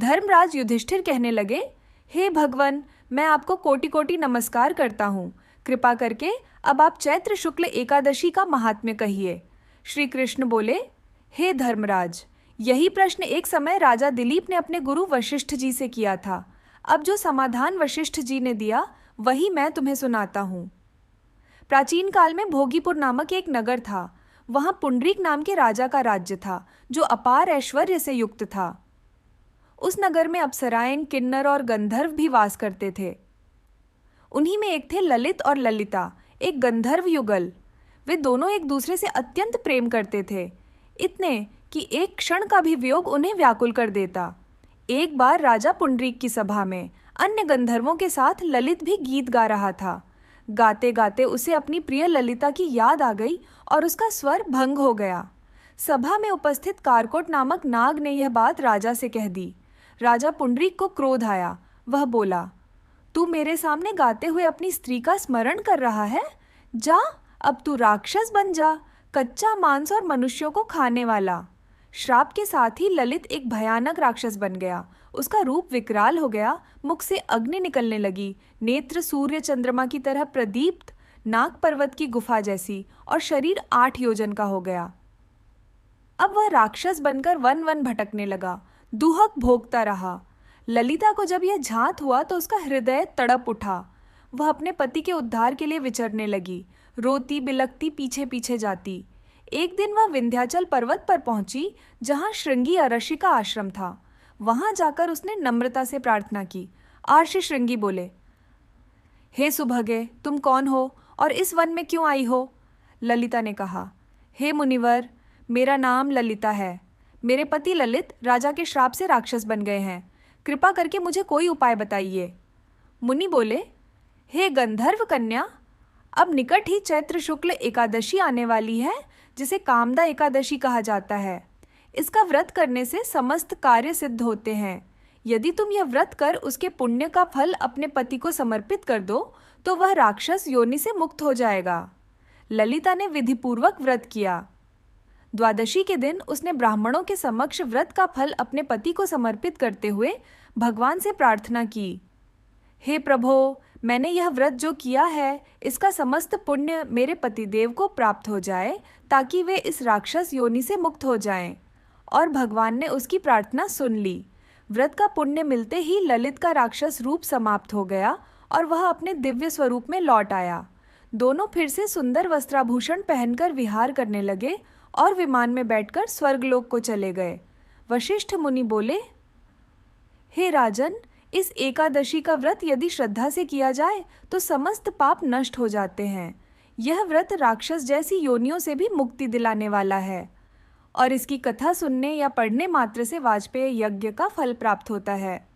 धर्मराज युधिष्ठिर कहने लगे, हे भगवन, मैं आपको कोटि कोटि नमस्कार करता हूँ। कृपा करके अब आप चैत्र शुक्ल एकादशी का महात्म्य कहिए। श्री कृष्ण बोले, हे धर्मराज, यही प्रश्न एक समय राजा दिलीप ने अपने गुरु वशिष्ठ जी से किया था। अब जो समाधान वशिष्ठ जी ने दिया वही मैं तुम्हें सुनाता हूँ। प्राचीन काल में भोगीपुर नामक एक नगर था। वहां पुंडरीक नाम के राजा का राज्य था, जो अपार ऐश्वर्य से युक्त था। उस नगर में अप्सराएं, किन्नर और गंधर्व भी वास करते थे। उन्हीं में एक थे ललित और ललिता, एक गंधर्व युगल। वे दोनों एक दूसरे से अत्यंत प्रेम करते थे, इतने कि एक क्षण का भी वियोग उन्हें व्याकुल कर देता। एक बार राजा पुंडरीक की सभा में अन्य गंधर्वों के साथ ललित भी गीत गा रहा था। गाते गाते उसे अपनी प्रिय ललिता की याद आ गई और उसका स्वर भंग हो गया। सभा में उपस्थित कारकोट नामक नाग ने यह बात राजा से कह दी। राजा पुंडरीक को क्रोध आया। वह बोला, तू मेरे सामने गाते हुए अपनी स्त्री का स्मरण कर रहा है? जा, अब तू राक्षस बन जा, कच्चा मांस और मनुष्यों को खाने वाला। श्राप के साथ ही ललित एक भयानक राक्षस बन गया। उसका रूप विकराल हो गया, मुख से अग्नि निकलने लगी, नेत्र सूर्य चंद्रमा की तरह प्रदीप्त, नाग पर्वत की गुफा जैसी, और शरीर 8 योजन का हो गया। अब वह राक्षस बनकर वन वन भटकने लगा, दुहक भोगता रहा। ललिता को जब यह झांत हुआ तो उसका हृदय तड़प उठा। वह अपने पति के उद्धार के लिए विचरने लगी, रोती बिलखती पीछे पीछे जाती। एक दिन वह विंध्याचल पर्वत पर पहुंची, जहां श्रृंगी अरशी का आश्रम था। वहां जाकर उसने नम्रता से प्रार्थना की। आर्षि श्रृंगी बोले, हे सुभगे, तुम कौन हो और इस वन में क्यों आई हो? ललिता ने कहा, हे मुनिवर, मेरा नाम ललिता है। मेरे पति ललित राजा के श्राप से राक्षस बन गए हैं। कृपा करके मुझे कोई उपाय बताइए। मुनि बोले, हे गंधर्व कन्या, अब निकट ही चैत्र शुक्ल एकादशी आने वाली है, जिसे कामदा एकादशी कहा जाता है। इसका व्रत करने से समस्त कार्य सिद्ध होते हैं। यदि तुम यह व्रत कर उसके पुण्य का फल अपने पति को समर्पित कर दो तो वह राक्षस योनि से मुक्त हो जाएगा। ललिता ने विधिपूर्वक व्रत किया। द्वादशी के दिन उसने ब्राह्मणों के समक्ष व्रत का फल अपने पति को समर्पित करते हुए भगवान से प्रार्थना की, हे प्रभो, मैंने यह व्रत जो किया है, इसका समस्त पुण्य मेरे पतिदेव को प्राप्त हो जाए, ताकि वे इस राक्षस योनि से मुक्त हो जाएं। और भगवान ने उसकी प्रार्थना सुन ली। व्रत का पुण्य मिलते ही ललित का राक्षस रूप समाप्त हो गया और वह अपने दिव्य स्वरूप में लौट आया। दोनों फिर से सुंदर वस्त्राभूषण पहनकर विहार करने लगे और विमान में बैठकर स्वर्गलोक को चले गए। वशिष्ठ मुनि बोले, हे राजन, इस एकादशी का व्रत यदि श्रद्धा से किया जाए तो समस्त पाप नष्ट हो जाते हैं। यह व्रत राक्षस जैसी योनियों से भी मुक्ति दिलाने वाला है और इसकी कथा सुनने या पढ़ने मात्र से वाजपेय यज्ञ का फल प्राप्त होता है।